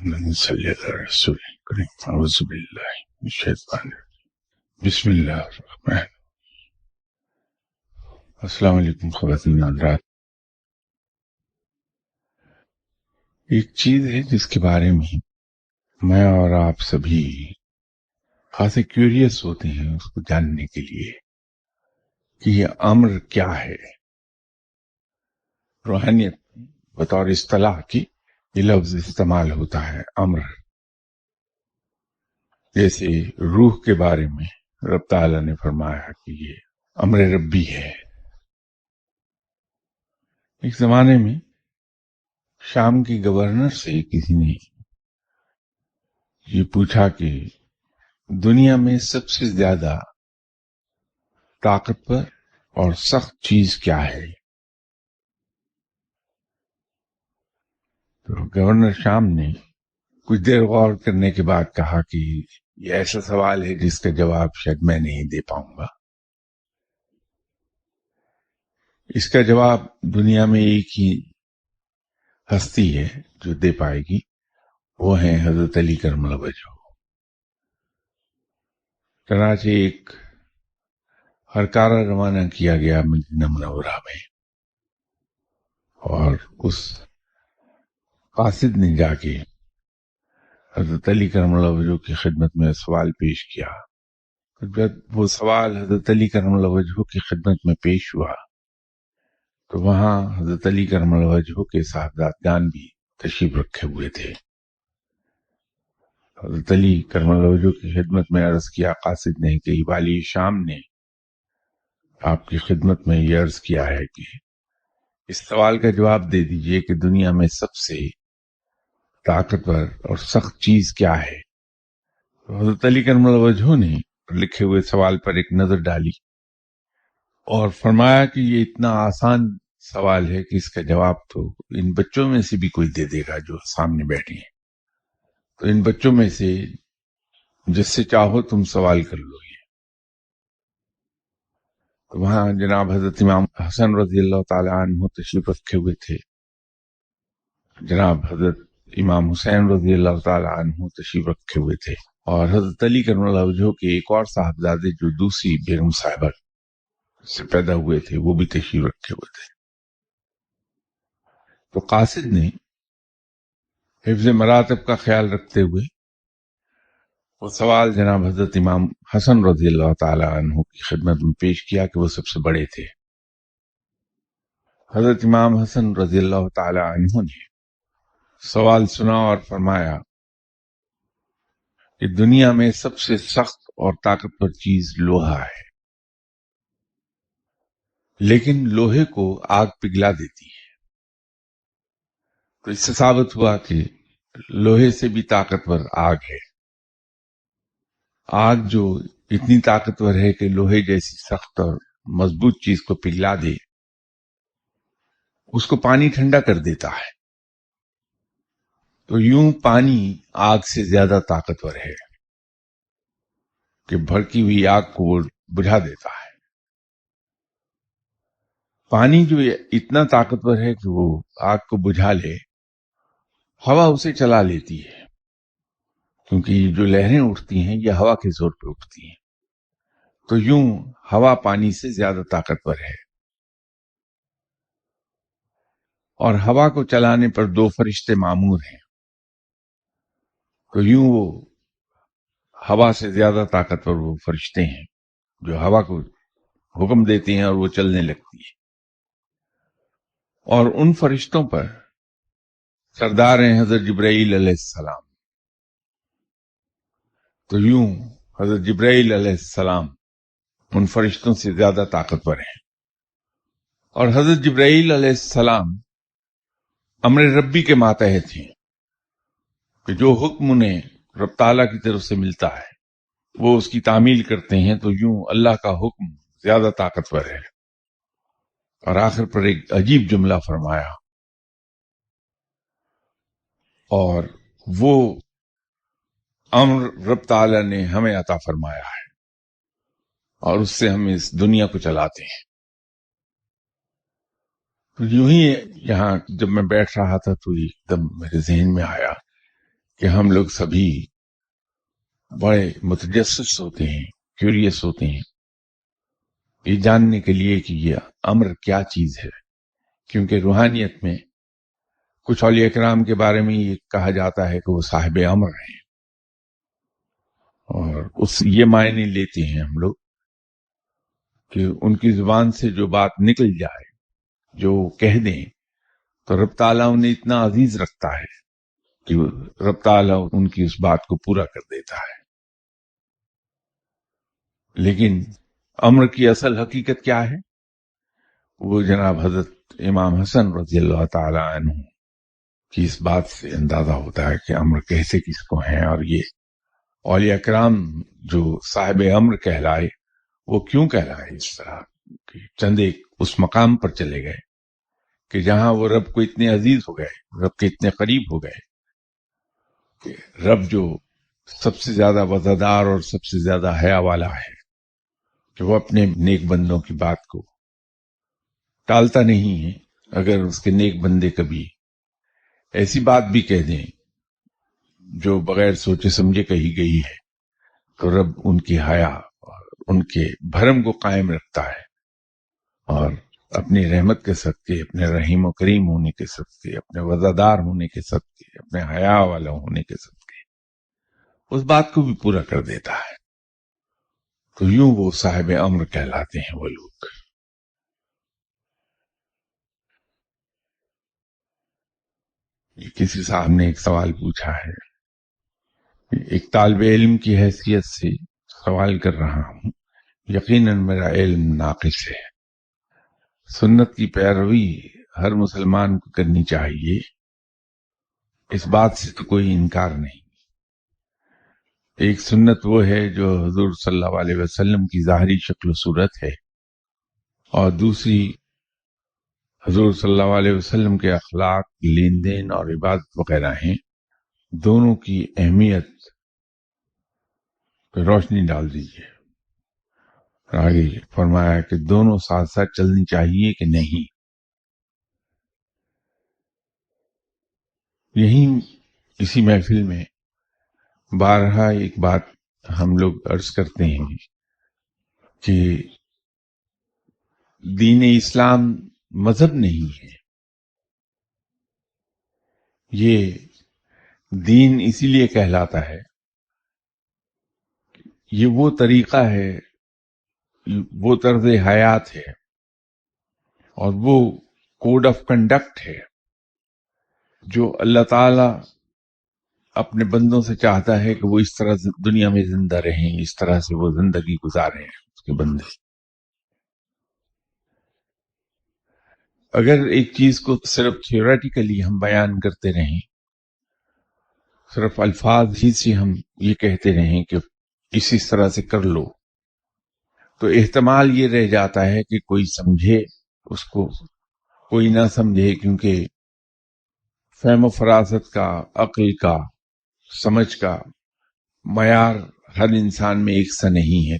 محمد صلی اللہ علیہ وسلم اعوذ باللہ من الشیطان الرجیم بسم اللہ الرحمن السلام علیکم خواتین حضرات. ایک چیز ہے جس کے بارے میں میں اور آپ سبھی خاصے کیوریس ہوتے ہیں اس کو جاننے کے لیے کہ یہ امر کیا ہے. روحانیت بطور اصطلاح کی یہ لفظ استعمال ہوتا ہے امر. جیسے روح کے بارے میں رب تعالیٰ نے فرمایا کہ یہ امر ربی ہے. ایک زمانے میں شام کے گورنر سے کسی نے یہ پوچھا کہ دنیا میں سب سے زیادہ طاقتور اور سخت چیز کیا ہے. تو گورنر شام نے کچھ دیر غور کرنے کے بعد کہا کہ یہ ایسا سوال ہے جس کا جواب شاید میں نہیں دے پاؤں گا. اس کا جواب دنیا میں ایک ہی ہستی ہے جو دے پائے گی، وہ ہیں حضرت علی کرم اللہ وجہہ. چنانچہ ایک ہرکارہ روانہ کیا گیا مدینہ منورہ میں، اور اس قاصد نے جا کے حضرت علی کرم اللہ وجہہ کی خدمت میں سوال پیش کیا. جب وہ سوال حضرت علی کرم اللہ وجہہ کی خدمت میں پیش ہوا تو وہاں حضرت علی کرم اللہ وجہہ کے صاحبزادگان بھی تشریف رکھے ہوئے تھے. حضرت علی کرم اللہ وجہہ کی خدمت میں عرض کیا قاصد نے کہ والی شام نے آپ کی خدمت میں یہ عرض کیا ہے کہ اس سوال کا جواب دے دیجئے کہ دنیا میں سب سے طاقتور اور سخت چیز کیا ہے. حضرت علی کرم اللہ وجہہ نے لکھے ہوئے سوال پر ایک نظر ڈالی اور فرمایا کہ یہ اتنا آسان سوال ہے کہ اس کا جواب تو ان بچوں میں سے بھی کوئی دے دے گا جو سامنے بیٹھے ہیں. تو ان بچوں میں سے جس سے چاہو تم سوال کر لو. تو وہاں جناب حضرت امام حسن رضی اللہ تعالی عنہ تشریف رکھے ہوئے تھے، جناب حضرت امام حسین رضی اللہ تعالی عنہ تشریف رکھے ہوئے تھے، اور حضرت علی کرم اللہ وجہہ کے ایک اور صاحبزادے جو دوسری بیگم صاحبہ سے پیدا ہوئے تھے وہ بھی تشریف رکھے ہوئے تھے. تو قاصد نے حفظ مراتب کا خیال رکھتے ہوئے وہ سوال جناب حضرت امام حسن رضی اللہ تعالی عنہ کی خدمت میں پیش کیا کہ وہ سب سے بڑے تھے. حضرت امام حسن رضی اللہ تعالی عنہ نے سوال سنا اور فرمایا کہ دنیا میں سب سے سخت اور طاقتور چیز لوہا ہے، لیکن لوہے کو آگ پگھلا دیتی ہے. تو اس سے ثابت ہوا کہ لوہے سے بھی طاقتور آگ ہے. آگ جو اتنی طاقتور ہے کہ لوہے جیسی سخت اور مضبوط چیز کو پگھلا دے، اس کو پانی ٹھنڈا کر دیتا ہے. تو یوں پانی آگ سے زیادہ طاقتور ہے کہ بھڑکی ہوئی آگ کو وہ بجھا دیتا ہے. پانی جو اتنا طاقتور ہے کہ وہ آگ کو بجھا لے، ہوا اسے چلا لیتی ہے، کیونکہ یہ جو لہریں اٹھتی ہیں یہ ہوا کے زور پہ اٹھتی ہیں. تو یوں ہوا پانی سے زیادہ طاقتور ہے، اور ہوا کو چلانے پر 2 فرشتے مامور ہیں. تو یوں وہ ہوا سے زیادہ طاقتور وہ فرشتے ہیں جو ہوا کو حکم دیتے ہیں اور وہ چلنے لگتی ہے. اور ان فرشتوں پر سردار ہیں حضرت جبرائیل علیہ السلام. تو یوں حضرت جبرائیل علیہ السلام ان فرشتوں سے زیادہ طاقتور ہیں. اور حضرت جبرائیل علیہ السلام امر ربی کے ماتحت ہیں کہ جو حکم انہیں رب تعالیٰ کی طرف سے ملتا ہے وہ اس کی تعمیل کرتے ہیں. تو یوں اللہ کا حکم زیادہ طاقتور ہے. اور آخر پر ایک عجیب جملہ فرمایا، اور وہ امر رب تعالیٰ نے ہمیں عطا فرمایا ہے اور اس سے ہم اس دنیا کو چلاتے ہیں. تو یوں ہی یہاں جب میں بیٹھ رہا تھا تو ایک دم میرے ذہن میں آیا کہ ہم لوگ سبھی بڑے متجسس ہوتے ہیں، کیوریس ہوتے ہیں یہ جاننے کے لیے کہ یہ امر کیا چیز ہے، کیونکہ روحانیت میں کچھ اولیاء کرام کے بارے میں یہ کہا جاتا ہے کہ وہ صاحب امر ہیں، اور یہ معنی لیتے ہیں ہم لوگ کہ ان کی زبان سے جو بات نکل جائے، جو کہہ دیں، تو رب تعالیٰ انہیں اتنا عزیز رکھتا ہے کہ رب تعالیٰ ان کی اس بات کو پورا کر دیتا ہے۔ لیکن امر کی اصل حقیقت کیا ہے؟ وہ جناب حضرت امام حسن رضی اللہ تعالی عنہ کی اس بات سے اندازہ ہوتا ہے کہ امر کیسے کس کو ہیں، اور یہ اولیاء کرام جو صاحب امر کہلائے وہ کیوں کہلائے اس طرح کہ چند ایک اس مقام پر چلے گئے کہ جہاں وہ رب کو اتنے عزیز ہو گئے، رب کے اتنے قریب ہو گئے کہ رب جو سب سے زیادہ وفادار اور سب سے زیادہ حیا والا ہے کہ وہ اپنے نیک بندوں کی بات کو ٹالتا نہیں ہے۔ اگر اس کے نیک بندے کبھی ایسی بات بھی کہہ دیں جو بغیر سوچے سمجھے کہی گئی ہے تو رب ان کی حیا اور ان کے بھرم کو قائم رکھتا ہے، اور اپنی رحمت کے صدقے، اپنے رحیم و کریم ہونے کے صدقے، اپنے وفادار ہونے کے صدقے، اپنے حیا والا ہونے کے صدقے اس بات کو بھی پورا کر دیتا ہے۔ تو یوں وہ صاحب امر کہلاتے ہیں وہ لوگ۔ کسی صاحب نے ایک سوال پوچھا ہے، ایک طالب علم کی حیثیت سے سوال کر رہا ہوں، یقیناً میرا علم ناقص ہے، سنت کی پیروی ہر مسلمان کو کرنی چاہیے، اس بات سے تو کوئی انکار نہیں۔ ایک سنت وہ ہے جو حضور صلی اللہ علیہ وسلم کی ظاہری شکل و صورت ہے، اور دوسری حضور صلی اللہ علیہ وسلم کے اخلاق، لین دین اور عبادت وغیرہ ہیں۔ دونوں کی اہمیت پہ روشنی ڈال دیجیے۔ آگے فرمایا کہ دونوں ساتھ ساتھ چلنی چاہیے کہ نہیں۔ یہیں اسی محفل میں بارہا ایک بات ہم لوگ عرض کرتے ہیں کہ دین اسلام مذہب نہیں ہے، یہ دین اسی لیے کہلاتا ہے، یہ وہ طریقہ ہے، وہ طرز حیات ہے، اور وہ کوڈ آف کنڈکٹ ہے جو اللہ تعالی اپنے بندوں سے چاہتا ہے کہ وہ اس طرح دنیا میں زندہ رہیں، اس طرح سے وہ زندگی گزاریں اس کے بندے۔ اگر ایک چیز کو صرف تھیوریٹیکلی ہم بیان کرتے رہیں، صرف الفاظ ہی سے ہم یہ کہتے رہیں کہ اسی طرح سے کر لو، تو احتمال یہ رہ جاتا ہے کہ کوئی سمجھے اس کو، کوئی نہ سمجھے، کیونکہ فہم و فراست کا، عقل کا، سمجھ کا معیار ہر انسان میں ایک سا نہیں ہے۔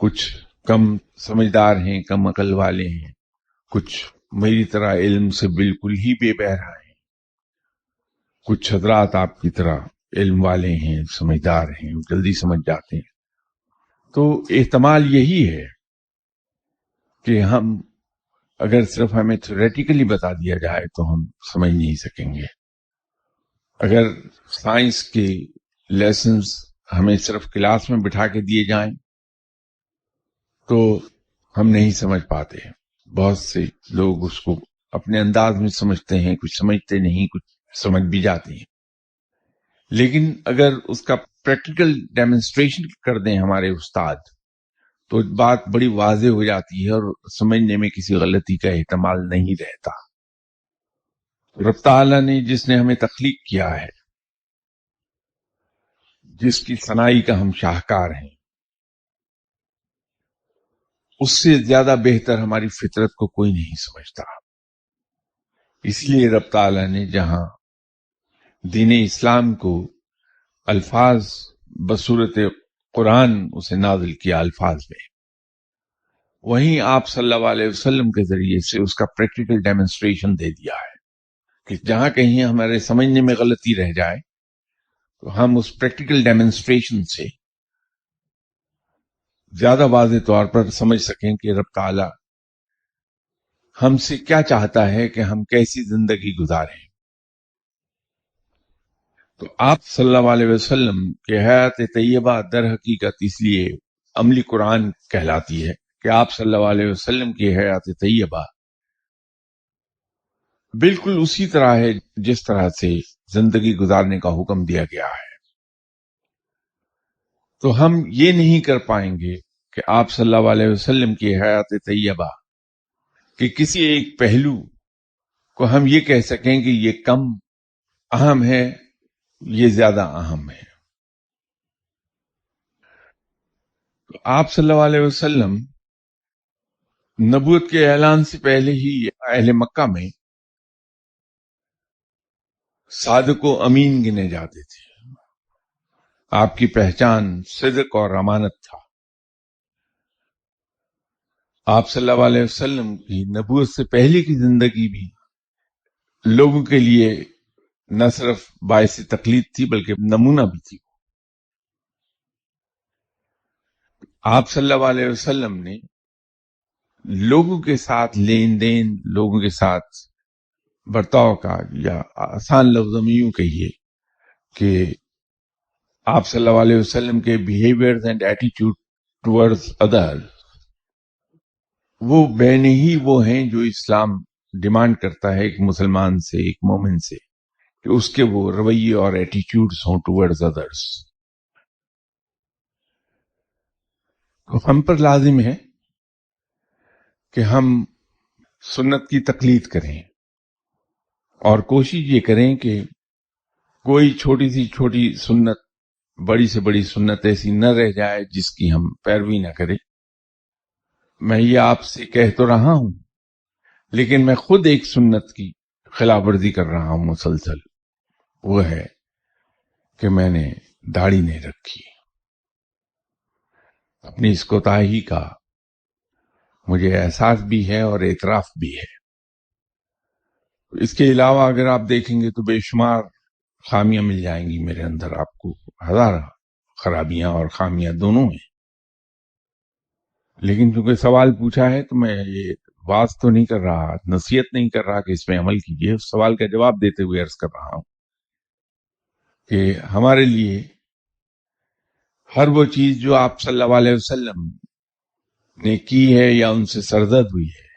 کچھ کم سمجھدار ہیں، کم عقل والے ہیں، کچھ میری طرح علم سے بالکل ہی بے بہرا ہیں، کچھ حضرات آپ کی طرح علم والے ہیں، سمجھدار ہیں، جلدی سمجھ جاتے ہیں۔ تو احتمال یہی ہے کہ ہم اگر صرف ہمیں تھیوریٹیکلی بتا دیا جائے تو ہم سمجھ نہیں سکیں گے۔ اگر سائنس کے لیسنز ہمیں صرف کلاس میں بٹھا کے دیے جائیں تو ہم نہیں سمجھ پاتے۔ بہت سے لوگ اس کو اپنے انداز میں سمجھتے ہیں، کچھ سمجھتے نہیں، کچھ سمجھ بھی جاتے ہیں۔ لیکن اگر اس کا پریکٹیکل ڈیمونسٹریشن کر دیں ہمارے استاد تو بات بڑی واضح ہو جاتی ہے اور سمجھنے میں کسی غلطی کا احتمال نہیں رہتا۔ رب تعالیٰ نے جس نے ہمیں تخلیق کیا ہے، جس کی ثنائی کا ہم شاہکار ہیں، اس سے زیادہ بہتر ہماری فطرت کو کوئی نہیں سمجھتا۔ اس لیے رب تعالیٰ نے جہاں دین اسلام کو الفاظ بصورت قرآن اسے نازل کیا الفاظ میں، وہیں آپ صلی اللہ علیہ وسلم کے ذریعے سے اس کا پریکٹیکل ڈیمونسٹریشن دے دیا ہے کہ جہاں کہیں ہمارے سمجھنے میں غلطی رہ جائے تو ہم اس پریکٹیکل ڈیمونسٹریشن سے زیادہ واضح طور پر سمجھ سکیں کہ رب تعالی ہم سے کیا چاہتا ہے کہ ہم کیسی زندگی گزاریں۔ تو آپ صلی اللہ علیہ وسلم کی حیات طیبہ در حقیقت اس لیے عملی قرآن کہلاتی ہے کہ آپ صلی اللہ علیہ وسلم کی حیات طیبہ بالکل اسی طرح ہے جس طرح سے زندگی گزارنے کا حکم دیا گیا ہے۔ تو ہم یہ نہیں کر پائیں گے کہ آپ صلی اللہ علیہ وسلم کی حیات طیبہ کہ کسی ایک پہلو کو ہم یہ کہہ سکیں کہ یہ کم اہم ہے، یہ زیادہ اہم ہے۔ تو آپ صلی اللہ علیہ وسلم نبوت کے اعلان سے پہلے ہی اہل مکہ میں صادق و امین گنے جاتے تھے۔ آپ کی پہچان صدق اور امانت تھا۔ آپ صلی اللہ علیہ وسلم کی نبوت سے پہلے کی زندگی بھی لوگوں کے لیے نہ صرف باعث تقلید تھی بلکہ نمونہ بھی تھی۔ آپ صلی اللہ علیہ وسلم نے لوگوں کے ساتھ لین دین، لوگوں کے ساتھ برتاؤ کا، یا آسان لفظوں میں یوں کہیے کہ آپ صلی اللہ علیہ وسلم کے behaviours and attitude towards other وہ بین ہی وہ ہیں جو اسلام ڈیمانڈ کرتا ہے ایک مسلمان سے، ایک مومن سے، کہ اس کے وہ رویے اور ایٹیٹیوڈز ہوں ٹورڈز ادرس۔ تو ہم پر لازم ہے کہ ہم سنت کی تقلید کریں اور کوشش یہ کریں کہ کوئی چھوٹی سی چھوٹی سنت، بڑی سے بڑی سنت ایسی نہ رہ جائے جس کی ہم پیروی نہ کریں۔ میں یہ آپ سے کہہ تو رہا ہوں لیکن میں خود ایک سنت کی خلاف ورزی کر رہا ہوں مسلسل، وہ ہے کہ میں نے داڑھی نہیں رکھی۔ اپنی اس کوتاہی کا مجھے احساس بھی ہے اور اعتراف بھی ہے۔ اس کے علاوہ اگر آپ دیکھیں گے تو بے شمار خامیاں مل جائیں گی میرے اندر، آپ کو ہزار خرابیاں اور خامیاں دونوں ہیں۔ لیکن چونکہ سوال پوچھا ہے تو میں یہ واز تو نہیں کر رہا، نصیحت نہیں کر رہا کہ اس میں عمل کیجیے، اس سوال کا جواب دیتے ہوئے عرض کر رہا ہوں کہ ہمارے لیے ہر وہ چیز جو آپ صلی اللہ علیہ وسلم نے کی ہے یا ان سے سرزد ہوئی ہے،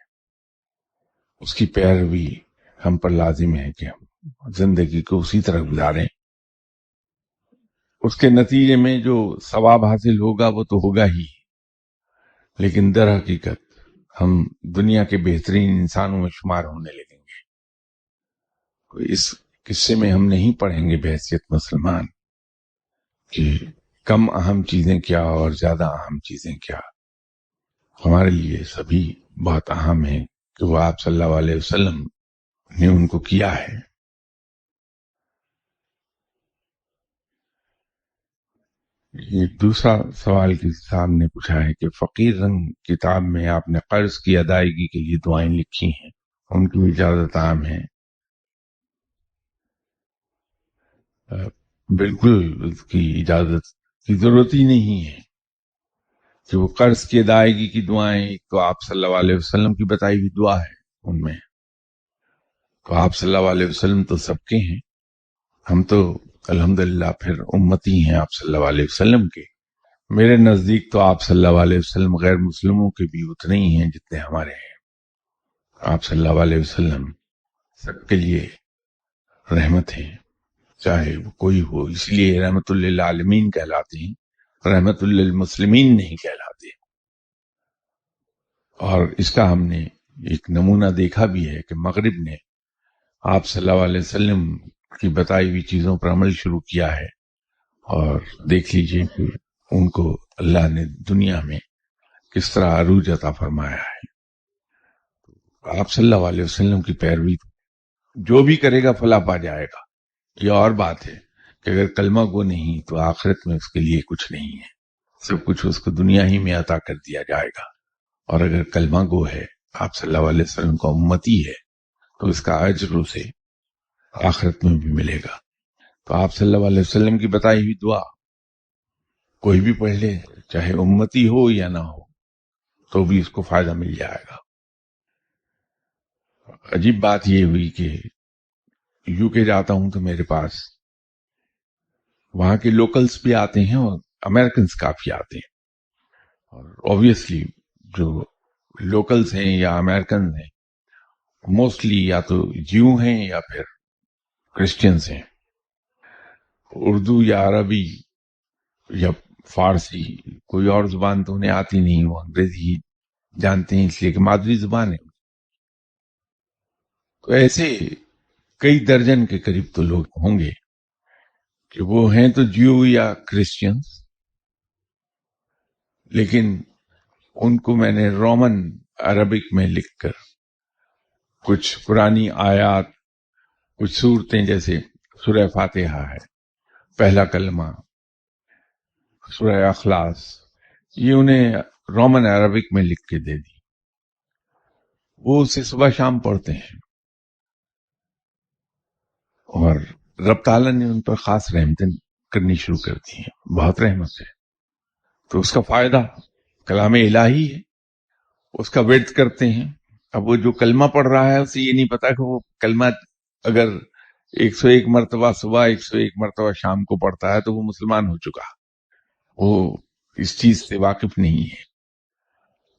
اس کی پیروی ہم پر لازم ہے کہ ہم زندگی کو اسی طرح گزاریں۔ اس کے نتیجے میں جو ثواب حاصل ہوگا وہ تو ہوگا ہی، لیکن در حقیقت ہم دنیا کے بہترین انسانوں میں شمار ہونے لگیں گے۔ تو اس قصے میں ہم نہیں پڑھیں گے بحیثیت مسلمان کہ کم اہم چیزیں کیا اور زیادہ اہم چیزیں کیا۔ ہمارے لیے سبھی بہت اہم ہیں کہ وہ آپ صلی اللہ علیہ وسلم نے ان کو کیا ہے۔ یہ دوسرا سوال کے سامنے پوچھا ہے کہ فقیر رنگ کتاب میں آپ نے قرض کی ادائیگی کے لیے دعائیں لکھی ہیں، ان کی اجازت عام ہے؟ بالکل اس کی اجازت کی ضرورت ہی نہیں ہے کہ وہ قرض کی ادائیگی کی دعائیں تو آپ صلی اللہ علیہ وسلم کی بتائی ہوئی دعا ہے ان میں، تو آپ صلی اللہ علیہ وسلم تو سب کے ہیں، ہم تو الحمدللہ پھر امتی ہیں آپ صلی اللہ علیہ وسلم کے۔ میرے نزدیک تو آپ صلی اللہ علیہ وسلم غیر مسلموں کے بھی اتنے ہی ہیں جتنے ہمارے ہیں۔ آپ صلی اللہ علیہ وسلم سب کے لیے رحمت ہیں، چاہے وہ کوئی ہو، اس لیے رحمت للعالمین کہلاتے ہیں، رحمت للمسلمین نہیں کہلاتے۔ اور اس کا ہم نے ایک نمونہ دیکھا بھی ہے کہ مغرب نے آپ صلی اللہ علیہ وسلم کی بتائی ہوئی چیزوں پر عمل شروع کیا ہے، اور دیکھ لیجئے کہ ان کو اللہ نے دنیا میں کس طرح عروج عطا فرمایا ہے۔ آپ صلی اللہ علیہ وسلم کی پیروی جو بھی کرے گا فلاح پا جائے گا۔ یہ اور بات ہے کہ اگر کلمہ گو نہیں تو آخرت میں اس کے لیے کچھ نہیں ہے، سب کچھ اس کو دنیا ہی میں عطا کر دیا جائے گا۔ اور اگر کلمہ گو ہے، آپ صلی اللہ علیہ وسلم کا امتی ہے، تو اس کا اجر اسے آخرت میں بھی ملے گا. تو آپ صلی اللہ علیہ وسلم کی بتائی ہوئی دعا کوئی بھی پڑھ لے، چاہے امتی ہو یا نہ ہو، تو بھی اس کو فائدہ مل جائے گا. عجیب بات یہ ہوئی کہ یو کے جاتا ہوں تو میرے پاس وہاں کے لوکلز بھی آتے ہیں اور امریکنز کافی آتے ہیں. اور obviously جو لوکلز ہیں یا امریکنز ہیں موسٹلی یا تو جیو ہیں یا پھر کرسچنز ہیں. اردو یا عربی یا فارسی کوئی اور زبان تو انہیں آتی نہیں، وہ انگریزی جانتے ہیں اس لیے کہ مادری زبان ہے. تو ایسے کئی درجن کے قریب تو لوگ ہوں گے کہ وہ ہیں تو جیو یا کرسچنز، لیکن ان کو میں نے رومن عربک میں لکھ کر کچھ پرانی آیات، کچھ صورتیں جیسے سورہ فاتحہ ہے، پہلا کلمہ، سورہ اخلاص، یہ انہیں رومن عربک میں لکھ کے دے دی. وہ اسے صبح شام پڑھتے ہیں اور رب تعالیٰ نے ان پر خاص رحمتیں کرنی شروع کر دی ہیں، بہت رحمت ہے. تو اس کا فائدہ کلام الہی ہے، اس کا ورد کرتے ہیں. اب وہ جو کلمہ پڑھ رہا ہے اسے یہ نہیں پتا کہ وہ کلمہ اگر 101 مرتبہ صبح 101 مرتبہ شام کو پڑھتا ہے تو وہ مسلمان ہو چکا. وہ اس چیز سے واقف نہیں ہے.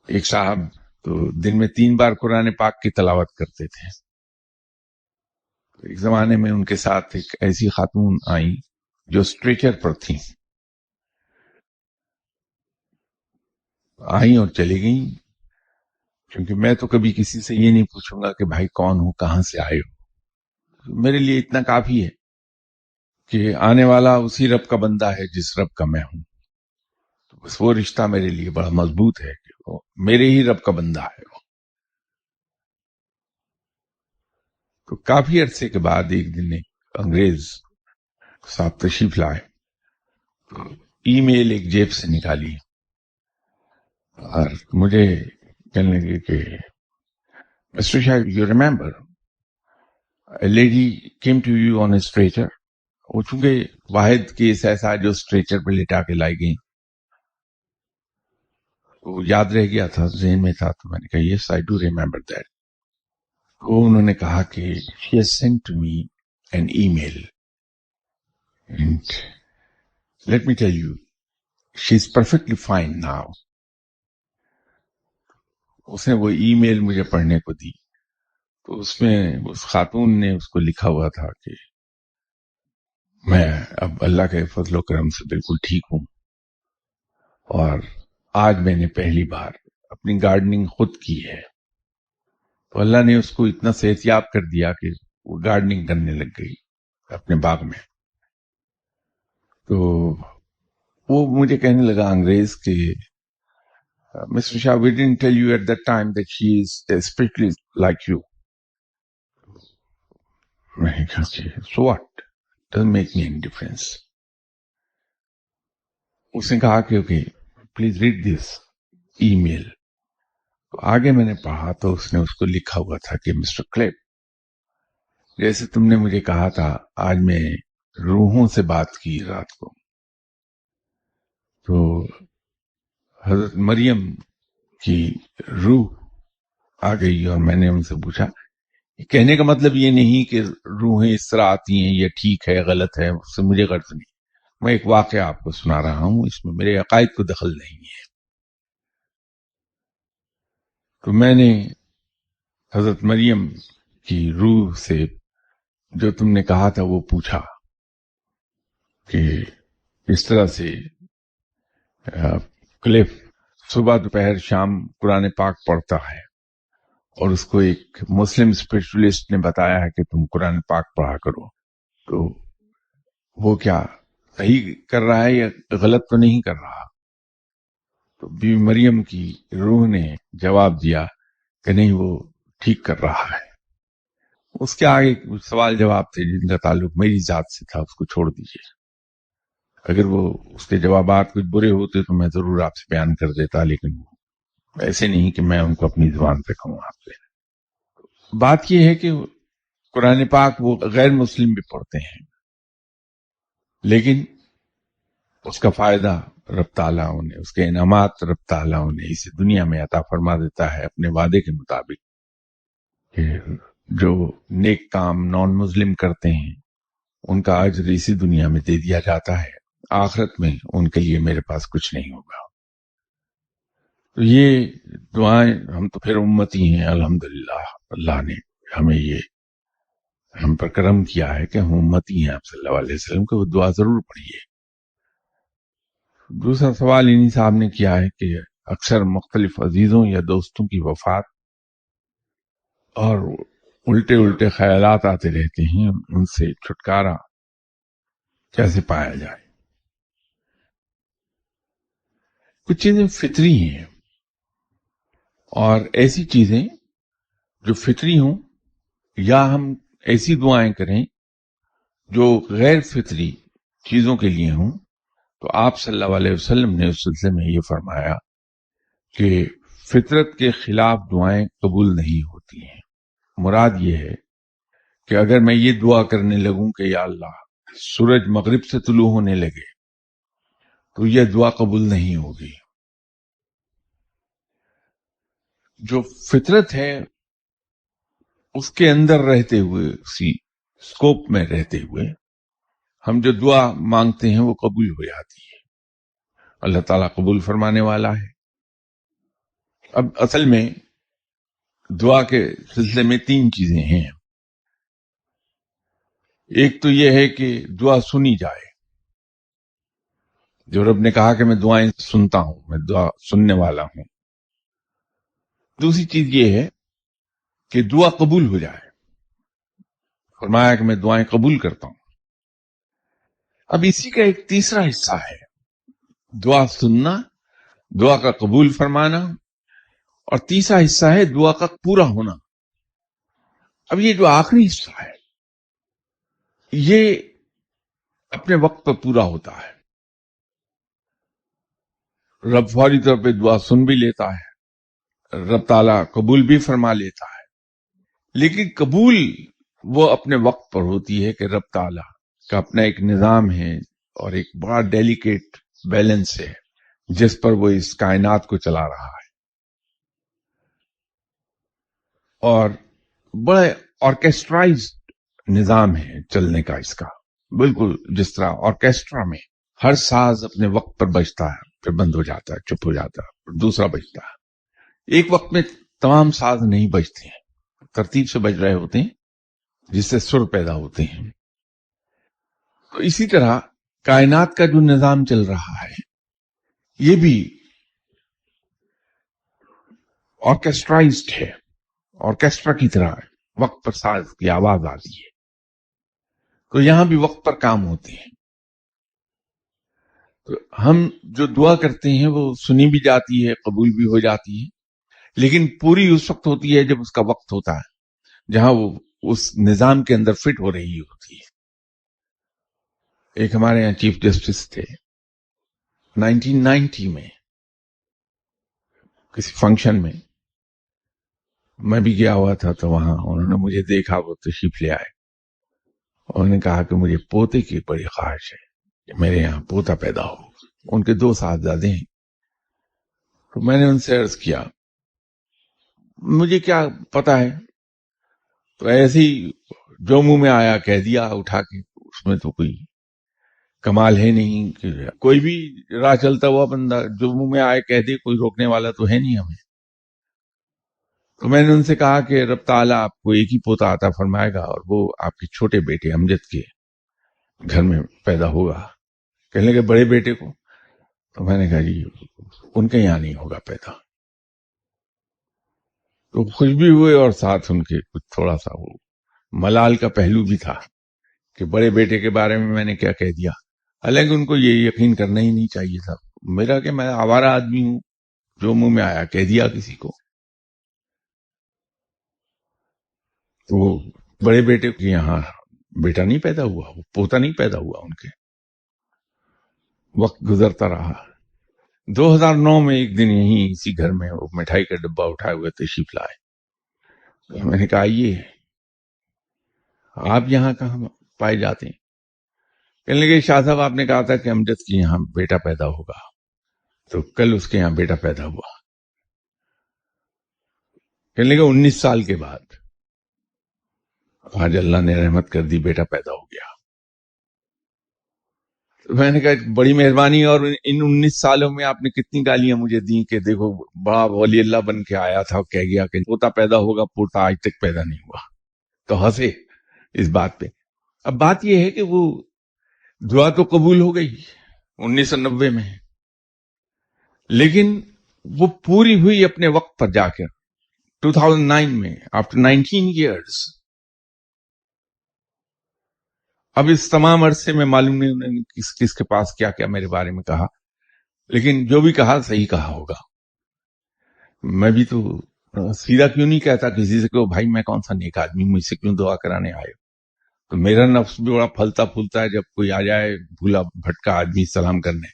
ایک صاحب تو دن میں 3 بار قرآن پاک کی تلاوت کرتے تھے. ایک زمانے میں ان کے ساتھ ایک ایسی خاتون آئیں جو اسٹریچر پر تھیں، آئیں اور چلی گئیں. کیونکہ میں تو کبھی کسی سے یہ نہیں پوچھوں گا کہ بھائی کون ہو، کہاں سے آئے ہو. میرے لیے اتنا کافی ہے کہ آنے والا اسی رب کا بندہ ہے جس رب کا میں ہوں. تو بس وہ رشتہ میرے لیے بڑا مضبوط ہے کہ وہ میرے ہی رب کا بندہ ہے. تو کافی عرصے کے بعد ایک دن ایک انگریز صاحب تشریف لائے، تو ای میل ایک جیب سے نکالی اور مجھے کہنے لگے کہ mister Shah you remember a lady came to you on a stretcher. وہ چونکہ واحد کیس ایسا جو اسٹریچر پہ لٹا کے لائی گئی، وہ یاد رہ گیا تھا، ذہن میں تھا. تو میں نے کہا یس آئی ڈو ریمبر دیٹ. تو انہوں نے کہا کہ she has sent to me an email and let me tell you she is perfectly fine now. اس نے وہ ای میل مجھے پڑھنے کو دی. تو اس میں اس خاتون نے اس کو لکھا ہوا تھا کہ میں اب اللہ کے فضل و کرم سے بالکل ٹھیک ہوں، اور آج میں نے پہلی بار اپنی گارڈننگ خود کی ہے. تو اللہ نے اس کو اتنا صحتیاب کر دیا کہ وہ گارڈننگ کرنے لگ گئی اپنے باغ میں. تو وہ مجھے کہنے لگا انگریز کہ mister Shah we didn't tell you at that time that she is spiritually like you. میں نے کہا کہ so what doesn't make me any difference. اس نے کہا کہ okay please read this email. تو آگے میں نے پڑھا تو اس نے اس کو لکھا ہوا تھا کہ مسٹر کلیپ، جیسے تم نے مجھے کہا تھا آج میں روحوں سے بات کی رات کو، تو حضرت مریم کی روح آ گئی اور میں نے ان سے پوچھا. کہنے کا مطلب یہ نہیں کہ روحیں اس طرح آتی ہیں یہ ٹھیک ہے غلط ہے، اس سے مجھے غرض نہیں. میں ایک واقعہ آپ کو سنا رہا ہوں، اس میں میرے عقائد کو دخل نہیں ہے. تو میں نے حضرت مریم کی روح سے جو تم نے کہا تھا وہ پوچھا کہ اس طرح سے کلف صبح دوپہر شام قرآن پاک پڑھتا ہے اور اس کو ایک مسلم اسپرچولیسٹ نے بتایا ہے کہ تم قرآن پاک پڑھا کرو، تو وہ کیا صحیح کر رہا ہے یا غلط تو نہیں کر رہا. تو بی مریم کی روح نے جواب دیا کہ نہیں وہ ٹھیک کر رہا ہے. اس کے آگے کچھ سوال جواب تھے جن کا تعلق میری ذات سے تھا، اس کو چھوڑ دیجیے. اگر وہ اس کے جوابات کچھ برے ہوتے تو میں ضرور آپ سے بیان کر دیتا، لیکن ایسے نہیں کہ میں ان کو اپنی زبان پہ کہوں آپ سے. بات یہ ہے کہ قرآن پاک وہ غیر مسلم بھی پڑھتے ہیں، لیکن اس کا فائدہ رب تعالیٰ انہیں، اس کے انعامات رب تعالیٰ انہیں اسے دنیا میں عطا فرما دیتا ہے اپنے وعدے کے مطابق، کہ جو نیک کام نان مسلم کرتے ہیں ان کا اجر اسی دنیا میں دے دیا جاتا ہے، آخرت میں ان کے لیے میرے پاس کچھ نہیں ہوگا۔ تو یہ دعائیں، ہم تو پھر امتی ہیں الحمدللہ، اللہ نے ہمیں یہ ہم پر کرم کیا ہے کہ ہم امتی ہیں آپ صلی اللہ علیہ وسلم کو، وہ دعا ضرور پڑھیے۔ دوسرا سوال انہی صاحب نے کیا ہے کہ اکثر مختلف عزیزوں یا دوستوں کی وفات اور الٹے خیالات آتے رہتے ہیں، ان سے چھٹکارا کیسے پایا جائے؟ کچھ چیزیں فطری ہیں، اور ایسی چیزیں جو فطری ہوں، یا ہم ایسی دعائیں کریں جو غیر فطری چیزوں کے لیے ہوں، تو آپ صلی اللہ علیہ وسلم نے اس سلسلے میں یہ فرمایا کہ فطرت کے خلاف دعائیں قبول نہیں ہوتی ہیں۔ مراد یہ ہے کہ اگر میں یہ دعا کرنے لگوں کہ یا اللہ سورج مغرب سے طلوع ہونے لگے، تو یہ دعا قبول نہیں ہوگی۔ جو فطرت ہے اس کے اندر رہتے ہوئے، اسی سکوپ میں رہتے ہوئے ہم جو دعا مانگتے ہیں وہ قبول ہو جاتی ہے، اللہ تعالیٰ قبول فرمانے والا ہے۔ اب اصل میں دعا کے سلسلے میں 3 چیزیں ہیں۔ ایک تو یہ ہے کہ دعا سنی جائے، جو رب نے کہا کہ میں دعائیں سنتا ہوں، میں دعا سننے والا ہوں۔ دوسری چیز یہ ہے کہ دعا قبول ہو جائے، فرمایا کہ میں دعائیں قبول کرتا ہوں۔ اب اسی کا ایک تیسرا حصہ ہے دعا سننا، دعا کا قبول فرمانا، اور تیسرا حصہ ہے دعا کا پورا ہونا۔ اب یہ جو آخری حصہ ہے یہ اپنے وقت پر پورا ہوتا ہے، رب فوری طور پہ دعا سن بھی لیتا ہے، رب تعالیٰ قبول بھی فرما لیتا ہے، لیکن قبول وہ اپنے وقت پر ہوتی ہے کہ رب تعالیٰ کا اپنا ایک نظام ہے اور ایک بڑا ڈیلیکیٹ بیلنس ہے جس پر وہ اس کائنات کو چلا رہا ہے، اور بڑے آرکیسٹرائزڈ نظام ہے چلنے کا اس کا، بالکل جس طرح آرکیسٹرا میں ہر ساز اپنے وقت پر بجتا ہے، پھر بند ہو جاتا ہے، چپ ہو جاتا ہے، پھر دوسرا بجتا ہے۔ ایک وقت میں تمام ساز نہیں بجتے ہیں، ترتیب سے بج رہے ہوتے ہیں جس سے سر پیدا ہوتے ہیں۔ تو اسی طرح کائنات کا جو نظام چل رہا ہے یہ بھی آرکیسٹرائزڈ ہے، آرکیسٹرا کی طرح وقت پر ساز کی آواز آتی ہے، تو یہاں بھی وقت پر کام ہوتے ہیں۔ تو ہم جو دعا کرتے ہیں وہ سنی بھی جاتی ہے، قبول بھی ہو جاتی ہے، لیکن پوری اس وقت ہوتی ہے جب اس کا وقت ہوتا ہے، جہاں وہ اس نظام کے اندر فٹ ہو رہی ہوتی ہے۔ ایک ہمارے یہاں چیف جسٹس تھے 1990 میں، کسی فنکشن میں میں بھی گیا ہوا تھا، تو وہاں انہوں نے مجھے دیکھا، وہ تشریف لے آئے، انہوں نے کہا کہ مجھے پوتے کی بڑی خواہش ہے کہ میرے یہاں پوتا پیدا ہو۔ ان کے 2 صاحبزادے ہیں۔ تو میں نے ان سے عرض کیا مجھے کیا پتا ہے، تو ایسے ہی جو منہ میں آیا کہہ دیا اٹھا کے، اس میں تو کوئی کمال ہے نہیں کہ کوئی بھی راہ چلتا ہوا بندہ جو منہ میں آئے کہہ دے، کوئی روکنے والا تو ہے نہیں ہمیں۔ تو میں نے ان سے کہا کہ رب تعالیٰ آپ کو ایک ہی پوتا عطا فرمائے گا، اور وہ آپ کے چھوٹے بیٹے امجد کے گھر میں پیدا ہوگا۔ کہنے لگے بڑے بیٹے کو؟ تو میں نے کہا جی ان کے یہاں نہیں ہوگا پیدا۔ تو خوش بھی ہوئے، اور ساتھ ان کے کچھ تھوڑا سا وہ ملال کا پہلو بھی تھا کہ بڑے بیٹے کے بارے میں نے کیا کہہ دیا، حالانکہ ان کو یہ یقین کرنا ہی نہیں چاہیے تھا میرا کہ میں آوارہ آدمی ہوں، جو منہ میں آیا کہہ دیا کسی کو۔ تو وہ بڑے بیٹے کے یہاں بیٹا نہیں پیدا ہوا، وہ پوتا نہیں پیدا ہوا، ان کے وقت گزرتا رہا۔ 2009 میں ایک دن یہیں اسی گھر میں وہ مٹھائی کا ڈبہ اٹھائے ہوئے تشریف لائے، میں نے کہا یہ آپ یہاں کہاں پائے جاتے ہیں؟ کہنے لگے شاہ صاحب آپ نے کہا تھا کہ امجد کے یہاں بیٹا پیدا ہوگا، تو کل اس کے یہاں بیٹا پیدا ہوا۔ کہنے لگے 19 سال کے بعد آج اللہ نے رحمت کر دی، بیٹا پیدا ہو گیا۔ میں نے کہا بڑی مہربانی، اور ان 19 سالوں میں آپ نے کتنی گالیاں مجھے دی کہ دیکھو بڑا ولی اللہ بن کے آیا تھا، کہہ گیا کہ پوتا پیدا ہوگا، پوتا آج تک پیدا نہیں ہوا۔ تو ہنسے اس بات پہ۔ اب بات یہ ہے کہ وہ دعا تو قبول ہو گئی 1990 میں، لیکن وہ پوری ہوئی اپنے وقت پر جا کر 2009 میں، آفٹر 19 ایئرس۔ اب اس تمام عرصے میں معلوم نہیں انہوں نے کس کس کے پاس کیا کیا میرے بارے میں کہا، لیکن جو بھی کہا صحیح کہا ہوگا۔ میں بھی تو سیدھا کیوں نہیں کہتا کسی سے کہ بھائی میں کون سا نیک آدمی، مجھ سے کیوں دعا کرانے آئے؟ تو میرا نفس بھی بڑا پھلتا پھولتا ہے جب کوئی آ جائے بھولا بھٹکا آدمی سلام کرنے۔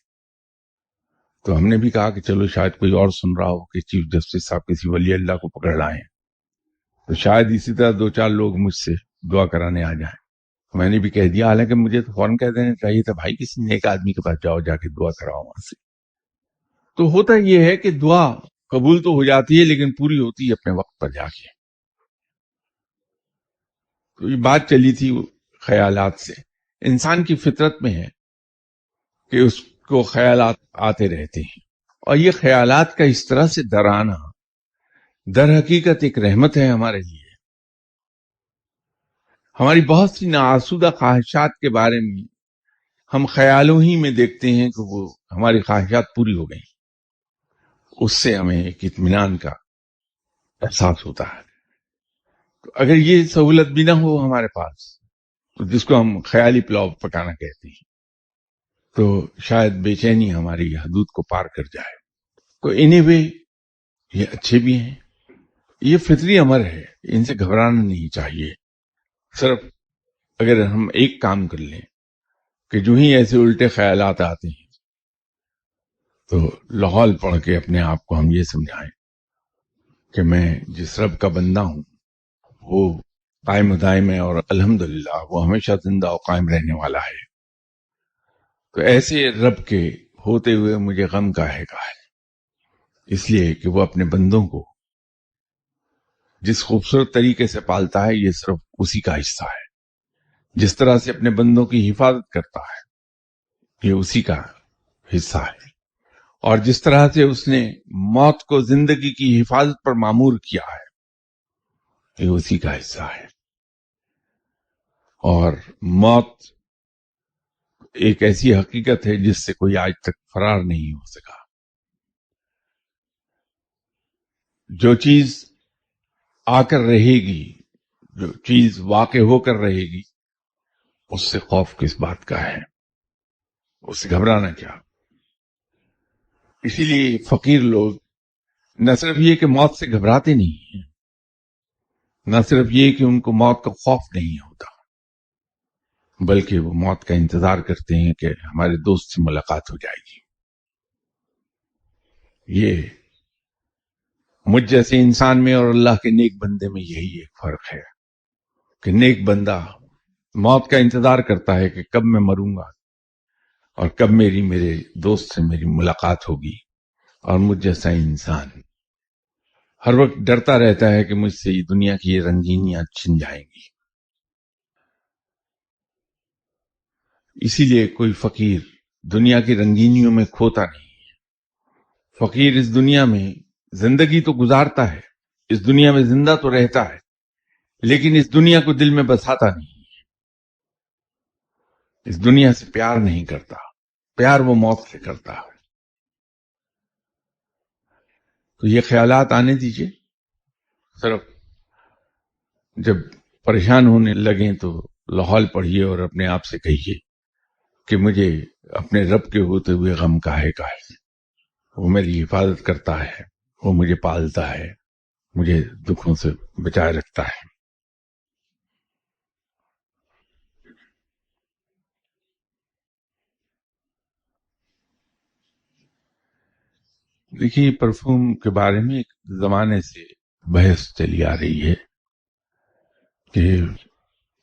تو ہم نے بھی کہا کہ چلو شاید کوئی اور سن رہا ہو کہ چیف جسٹس صاحب کسی ولی اللہ کو پکڑ لائے ہیں، تو شاید اسی طرح 2-4 لوگ مجھ سے دعا کرانے آ جائیں۔ میں نے بھی کہہ دیا، حالانکہ مجھے تو فوراً کہہ دینا چاہیے تھا بھائی کسی نیک آدمی کے پاس جاؤ، جا کے دعا کراؤ وہاں سے۔ تو ہوتا یہ ہے کہ دعا قبول تو ہو جاتی ہے لیکن پوری ہوتی ہے اپنے وقت پر جا کے۔ تو یہ بات چلی تھی خیالات سے۔ انسان کی فطرت میں ہے کہ اس کو خیالات آتے رہتے ہیں، اور یہ خیالات کا اس طرح سے ڈرانا در حقیقت ایک رحمت ہے ہمارے لیے۔ ہماری بہت سی ناآسودہ خواہشات کے بارے میں ہم خیالوں ہی میں دیکھتے ہیں کہ وہ ہماری خواہشات پوری ہو گئیں، اس سے ہمیں ایک اطمینان کا احساس ہوتا ہے۔ تو اگر یہ سہولت بھی نہ ہو ہمارے پاس، تو جس کو ہم خیالی پلاؤ پکانا کہتے ہیں، تو شاید بے چینی ہماری حدود کو پار کر جائے۔ تو اینی وے یہ اچھے بھی ہیں، یہ فطری امر ہے، ان سے گھبرانا نہیں چاہیے۔ صرف اگر ہم ایک کام کر لیں کہ جو ہی ایسے الٹے خیالات آتے ہیں تو لاہور پڑھ کے اپنے آپ کو ہم یہ سمجھائیں کہ میں جس رب کا بندہ ہوں وہ قائم و دائم ہے، اور الحمدللہ وہ ہمیشہ زندہ و قائم رہنے والا ہے۔ تو ایسے رب کے ہوتے ہوئے مجھے غم کاہے کا ہے، اس لیے کہ وہ اپنے بندوں کو جس خوبصورت طریقے سے پالتا ہے یہ صرف اسی کا حصہ ہے، جس طرح سے اپنے بندوں کی حفاظت کرتا ہے یہ اسی کا حصہ ہے، اور جس طرح سے اس نے موت کو زندگی کی حفاظت پر معمور کیا ہے یہ اسی کا حصہ ہے۔ اور موت ایک ایسی حقیقت ہے جس سے کوئی آج تک فرار نہیں ہو سکا۔ جو چیز آ کر رہے گی، جو چیز واقع ہو کر رہے گی، اس سے خوف کس بات کا ہے، اس سے گھبرانا کیا۔ اسی لیے فقیر لوگ نہ صرف یہ کہ موت سے گھبراتے نہیں ہیں، نہ صرف یہ کہ ان کو موت کا خوف نہیں ہوتا، بلکہ وہ موت کا انتظار کرتے ہیں کہ ہمارے دوست سے ملاقات ہو جائے گی۔ یہ مجھ جیسے انسان میں اور اللہ کے نیک بندے میں یہی ایک فرق ہے کہ نیک بندہ موت کا انتظار کرتا ہے کہ کب میں مروں گا اور کب میرے دوست سے میری ملاقات ہوگی، اور مجھ جیسا انسان ہر وقت ڈرتا رہتا ہے کہ مجھ سے یہ دنیا کی یہ رنگینیاں چھن جائیں گی۔ اسی لیے کوئی فقیر دنیا کی رنگینیوں میں کھوتا نہیں ہے۔ فقیر اس دنیا میں زندگی تو گزارتا ہے، اس دنیا میں زندہ تو رہتا ہے، لیکن اس دنیا کو دل میں بساتا نہیں، اس دنیا سے پیار نہیں کرتا، پیار وہ موت سے کرتا ہے۔ تو یہ خیالات آنے دیجئے، صرف جب پریشان ہونے لگیں تو لاہور پڑھیے اور اپنے آپ سے کہیے کہ مجھے اپنے رب کے ہوتے ہوئے غم کاہے کا ہے، وہ میری حفاظت کرتا ہے، وہ مجھے پالتا ہے، مجھے دکھوں سے بچائے رکھتا ہے۔ دیکھیے پرفیوم کے بارے میں ایک زمانے سے بحث چلی آ رہی ہے کہ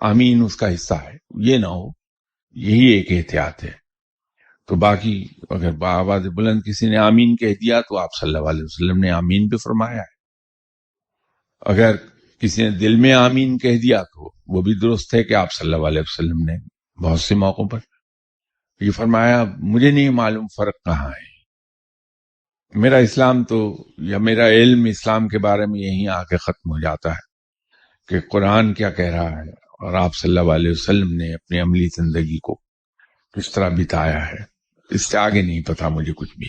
آمین اس کا حصہ ہے، یہ نہ ہو، یہی ایک احتیاط ہے۔ تو باقی اگر بآواز بلند کسی نے آمین کہہ دیا تو آپ صلی اللہ علیہ وسلم نے آمین بھی فرمایا ہے، اگر کسی نے دل میں آمین کہہ دیا تو وہ بھی درست ہے کہ آپ صلی اللہ علیہ وسلم نے بہت سے موقعوں پر یہ فرمایا۔ مجھے نہیں معلوم فرق کہاں ہے، میرا اسلام تو یا میرا علم اسلام کے بارے میں یہیں آ کے ختم ہو جاتا ہے کہ قرآن کیا کہہ رہا ہے اور آپ صلی اللہ علیہ وسلم نے اپنی عملی زندگی کو کس طرح بتایا ہے، اس سے آگے نہیں پتا مجھے کچھ بھی۔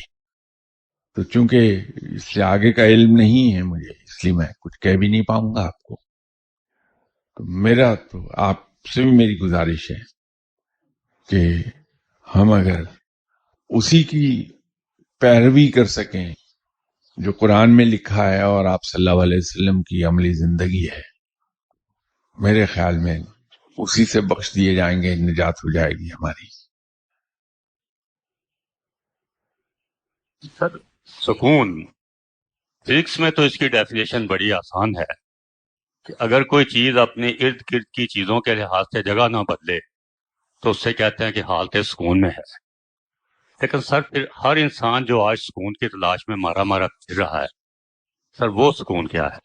تو چونکہ اس سے آگے کا علم نہیں ہے مجھے، اس لیے میں کچھ کہہ بھی نہیں پاؤں گا آپ کو۔ تو میرا تو آپ سے بھی میری گزارش ہے کہ ہم اگر اسی کی پیروی کر سکیں جو قرآن میں لکھا ہے اور آپ صلی اللہ علیہ وسلم کی عملی زندگی ہے، میرے خیال میں اسی سے بخش دیے جائیں گے، نجات ہو جائے گی ہماری۔ سر، سکون فزکس میں تو اس کی ڈیفینیشن بڑی آسان ہے کہ اگر کوئی چیز اپنے ارد گرد کی چیزوں کے لحاظ سے جگہ نہ بدلے تو اس سے کہتے ہیں کہ حالت سکون میں ہے۔ لیکن سر پھر ہر انسان جو آج سکون کی تلاش میں مارا مارا پھر رہا ہے، سر وہ سکون کیا ہے؟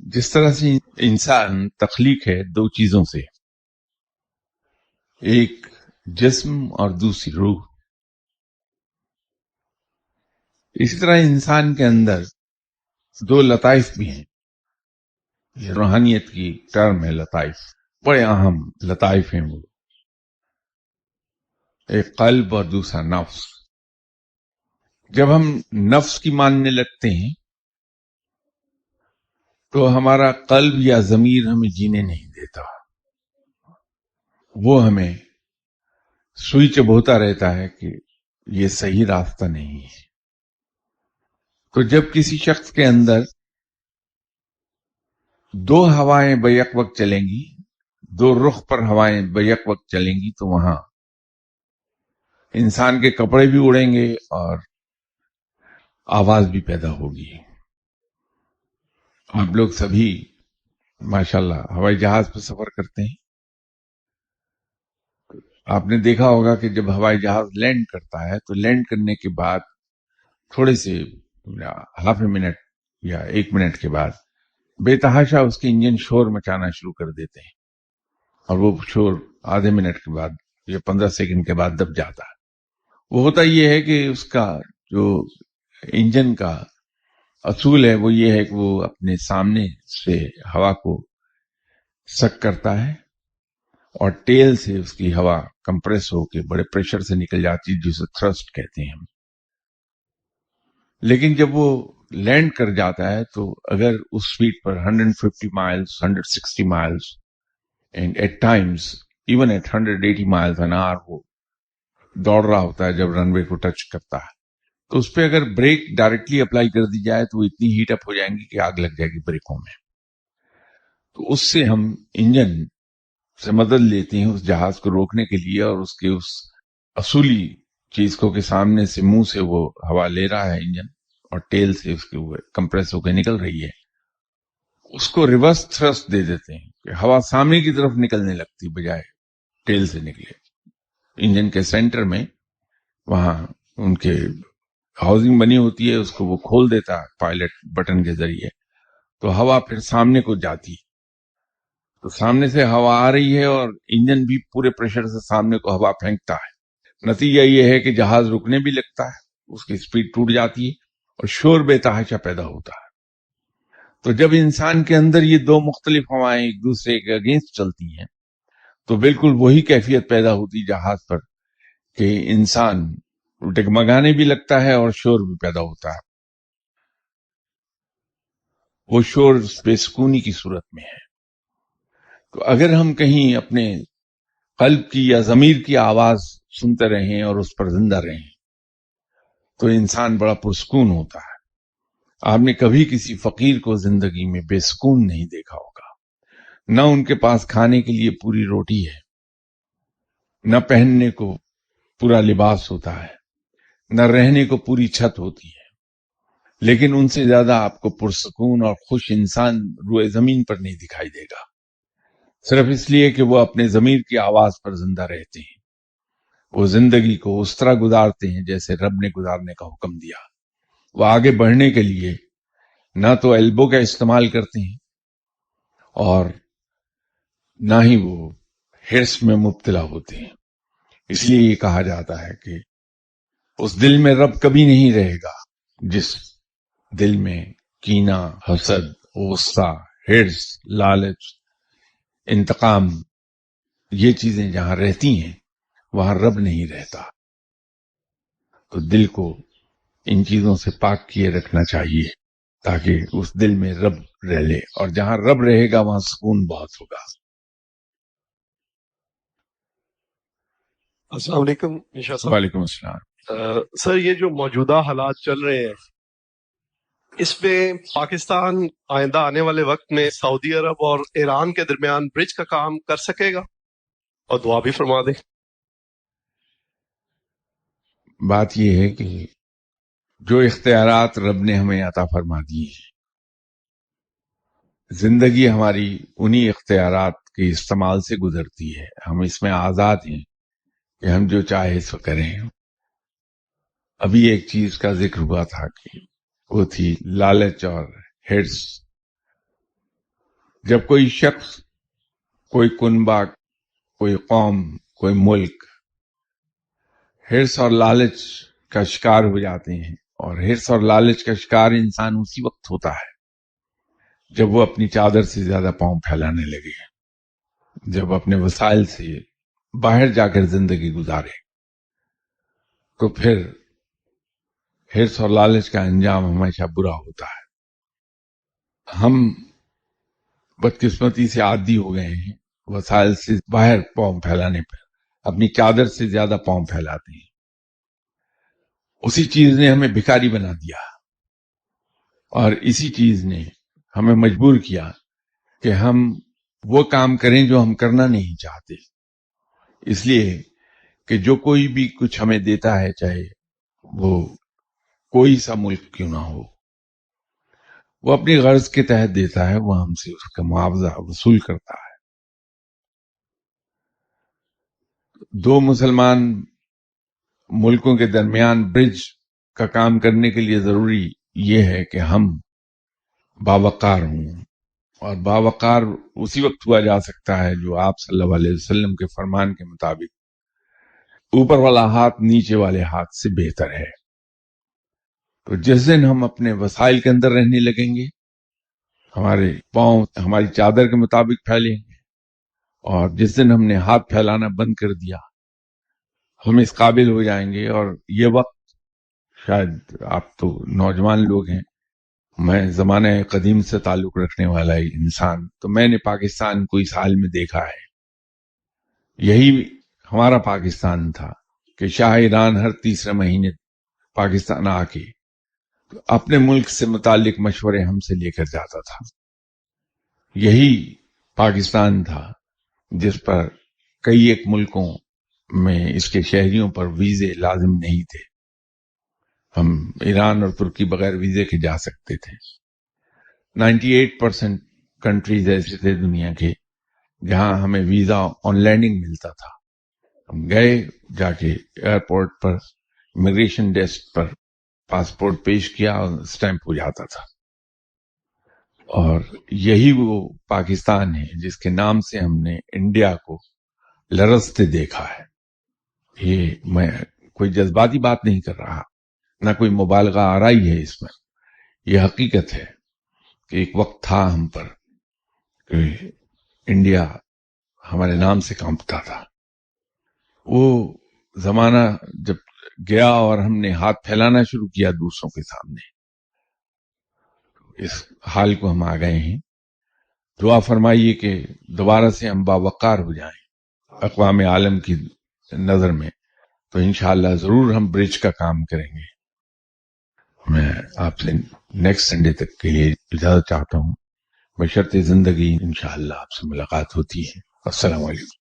جس طرح سے انسان تخلیق ہے دو چیزوں سے، ایک جسم اور دوسری روح، اسی طرح انسان کے اندر دو لطائف بھی ہیں۔ یہ روحانیت کی ٹرم ہے لطائف، بڑے اہم لطائف ہیں وہ، ایک قلب اور دوسرا نفس۔ جب ہم نفس کی ماننے لگتے ہیں تو ہمارا قلب یا ضمیر ہمیں جینے نہیں دیتا، وہ ہمیں سوئی چبوتا رہتا ہے کہ یہ صحیح راستہ نہیں ہے۔ تو جب کسی شخص کے اندر دو ہوائیں بیک وقت چلیں گی، دو رخ پر ہوائیں بیک وقت چلیں گی، تو وہاں انسان کے کپڑے بھی اڑیں گے اور آواز بھی پیدا ہوگی۔ آپ لوگ سبھی ماشاءاللہ ہوائی جہاز پہ سفر کرتے ہیں، آپ نے دیکھا ہوگا کہ جب ہوائی جہاز لینڈ کرتا ہے تو لینڈ کرنے کے بعد تھوڑے سے ہاف اے منٹ یا 1 منٹ کے بعد بے تحاشا اس کے انجن شور مچانا شروع کر دیتے ہیں، اور وہ شور آدھے منٹ کے بعد یا 15 سیکنڈ کے بعد دب جاتا ہے۔ وہ ہوتا یہ ہے کہ اس کا جو انجن کا اصول ہے وہ یہ ہے کہ وہ اپنے سامنے سے ہوا کو سک کرتا ہے اور ٹیل سے اس کی ہوا کمپریس ہو کے بڑے پریشر سے نکل جاتی ہے، جسے تھرسٹ کہتے ہیں ہم۔ لیکن جب وہ لینڈ کر جاتا ہے تو اگر اس سپیڈ پر 150 miles 160 miles and at times even at 180 miles an hour وہ دوڑ رہا ہوتا ہے جب رن وے کو ٹچ کرتا ہے، تو اس پہ اگر بریک ڈائریکٹلی اپلائی کر دی جائے تو وہ اتنی ہیٹ اپ ہو جائیں گی کہ آگ لگ جائے گی بریکوں میں۔ تو اس سے ہم انجن سے مدد لیتے ہیں اس جہاز کو روکنے کے لیے، اور اس کے اس اصولی چیز کو کہ سامنے سے منہ سے وہ ہوا لے رہا ہے انجن اور ٹیل سے اس کے کمپریس ہو کے نکل رہی ہے، اس کو ریورس تھرسٹ دے دیتے ہیں کہ ہوا سامنے کی طرف نکلنے لگتی بجائے ٹیل سے نکلے۔ انجن کے سینٹر میں وہاں ان کے ہاؤسنگ بنی ہوتی ہے، اس کو وہ کھول دیتا ہے پائلٹ بٹن کے ذریعے، تو ہوا پھر سامنے کو جاتی ہے۔ تو سامنے سے ہوا آ رہی ہے اور انجن بھی پورے پریشر سے سامنے کو ہوا پھینکتا ہے۔ نتیجہ یہ ہے کہ جہاز رکنے بھی لگتا ہے، اس کی سپیڈ ٹوٹ جاتی ہے اور شور بے تحاشا پیدا ہوتا ہے۔ تو جب انسان کے اندر یہ دو مختلف ہوائیں ایک دوسرے کے اگینسٹ چلتی ہیں تو بالکل وہی کیفیت پیدا ہوتی جہاز پر کہ انسان ڈگمگانے بھی لگتا ہے اور شور بھی پیدا ہوتا ہے۔ وہ شور بے سکونی کی صورت میں ہے۔ تو اگر ہم کہیں اپنے قلب کی یا ضمیر کی آواز سنتے رہیں اور اس پر زندہ رہیں تو انسان بڑا پرسکون ہوتا ہے۔ آپ نے کبھی کسی فقیر کو زندگی میں بے سکون نہیں دیکھا ہوگا، نہ ان کے پاس کھانے کے لیے پوری روٹی ہے، نہ پہننے کو پورا لباس ہوتا ہے، نہ رہنے کو پوری چھت ہوتی ہے، لیکن ان سے زیادہ آپ کو پرسکون اور خوش انسان روئے زمین پر نہیں دکھائی دے گا۔ صرف اس لیے کہ وہ اپنے ضمیر کی آواز پر زندہ رہتے ہیں. وہ زندگی کو اس طرح گزارتے ہیں جیسے رب نے گزارنے کا حکم دیا. وہ آگے بڑھنے کے لیے نہ تو ایلبو کا استعمال کرتے ہیں اور نہ ہی وہ ہرس میں مبتلا ہوتے ہیں. اس لیے یہ کہا جاتا ہے کہ اس دل میں رب کبھی نہیں رہے گا جس دل میں کینہ، حسد، غصہ، ہرس، لالچ، انتقام، یہ چیزیں جہاں رہتی ہیں وہاں رب نہیں رہتا. تو دل کو ان چیزوں سے پاک کیے رکھنا چاہیے تاکہ اس دل میں رب رہ لے، اور جہاں رب رہے گا وہاں سکون بہت ہوگا. السلام علیکم انشاء صاحب. وعلیکم السلام. سر، یہ جو موجودہ حالات چل رہے ہیں اس میں پاکستان آئندہ آنے والے وقت میں سعودی عرب اور ایران کے درمیان برج کا کام کر سکے گا؟ اور دعا بھی فرما دیں. بات یہ ہے کہ جو اختیارات رب نے ہمیں عطا فرما دیے ہیں، زندگی ہماری انہی اختیارات کے استعمال سے گزرتی ہے. ہم اس میں آزاد ہیں کہ ہم جو چاہے سو کریں. ابھی ایک چیز کا ذکر ہوا تھا کہ وہ تھی لالچ اور ہرس. جب کوئی شخص، کوئی کنبہ، کوئی قوم، کوئی ملک ہرس اور لالچ کا شکار ہو جاتے ہیں، اور ہرس اور لالچ کا شکار انسان اسی وقت ہوتا ہے جب وہ اپنی چادر سے زیادہ پاؤں پھیلانے لگے، جب اپنے وسائل سے باہر جا کر زندگی گزارے، تو پھر ہرس اور لالچ کا انجام ہمیشہ برا ہوتا ہے. ہم بدقسمتی سے عادی ہو گئے ہیں وسائل سے باہر پاؤں پھیلانے پر، اپنی چادر سے زیادہ پاؤں پھیلاتے ہیں. اسی چیز نے ہمیں بھکاری بنا دیا، اور اسی چیز نے ہمیں مجبور کیا کہ ہم وہ کام کریں جو ہم کرنا نہیں چاہتے. اس لیے کہ جو کوئی بھی کچھ ہمیں دیتا ہے، چاہے وہ کوئی سا ملک کیوں نہ ہو، وہ اپنی غرض کے تحت دیتا ہے، وہ ہم سے اس کا معاوضہ وصول کرتا ہے. دو مسلمان ملکوں کے درمیان برج کا کام کرنے کے لیے ضروری یہ ہے کہ ہم باوقار ہوں، اور باوقار اسی وقت ہوا جا سکتا ہے جو آپ صلی اللہ علیہ وسلم کے فرمان کے مطابق اوپر والا ہاتھ نیچے والے ہاتھ سے بہتر ہے. تو جس دن ہم اپنے وسائل کے اندر رہنے لگیں گے، ہمارے پاؤں ہماری چادر کے مطابق پھیلیں گے، اور جس دن ہم نے ہاتھ پھیلانا بند کر دیا، ہم اس قابل ہو جائیں گے. اور یہ وقت، شاید آپ تو نوجوان لوگ ہیں، میں زمانہ قدیم سے تعلق رکھنے والا انسان، تو میں نے پاکستان کو اس حال میں دیکھا ہے. یہی ہمارا پاکستان تھا کہ شاہ ایران ہر تیسرے مہینے پاکستان آ کے اپنے ملک سے متعلق مشورے ہم سے لے کر جاتا تھا. یہی پاکستان تھا جس پر کئی ایک ملکوں میں اس کے شہریوں پر ویزے لازم نہیں تھے. ہم ایران اور ترکی بغیر ویزے کے جا سکتے تھے. 98% کنٹریز ایسے تھے دنیا کے جہاں ہمیں ویزا آن لینڈنگ ملتا تھا. ہم گئے، جا کے ایئرپورٹ پر امیگریشن ڈیسک پر پاسپورٹ پیش کیا اور اسٹیمپ ہو جاتا تھا. اور یہی وہ پاکستان ہے جس کے نام سے ہم نے انڈیا کو لرزتے دیکھا ہے. یہ میں کوئی جذباتی بات نہیں کر رہا، نہ کوئی مبالغہ آرائی ہے اس میں. یہ حقیقت ہے کہ ایک وقت تھا ہم پر کہ انڈیا ہمارے نام سے کانپتا تھا. وہ زمانہ جب گیا اور ہم نے ہاتھ پھیلانا شروع کیا دوسروں کے سامنے، اس حال کو ہم آ گئے ہیں. دعا فرمائیے کہ دوبارہ سے ہم باوقار ہو جائیں اقوام عالم کی نظر میں، تو انشاءاللہ ضرور ہم برج کا کام کریں گے. میں آپ سے نیکسٹ سنڈے تک کے لیے اجازت چاہتا ہوں، بشرط زندگی انشاءاللہ آپ سے ملاقات ہوتی ہے. السلام علیکم.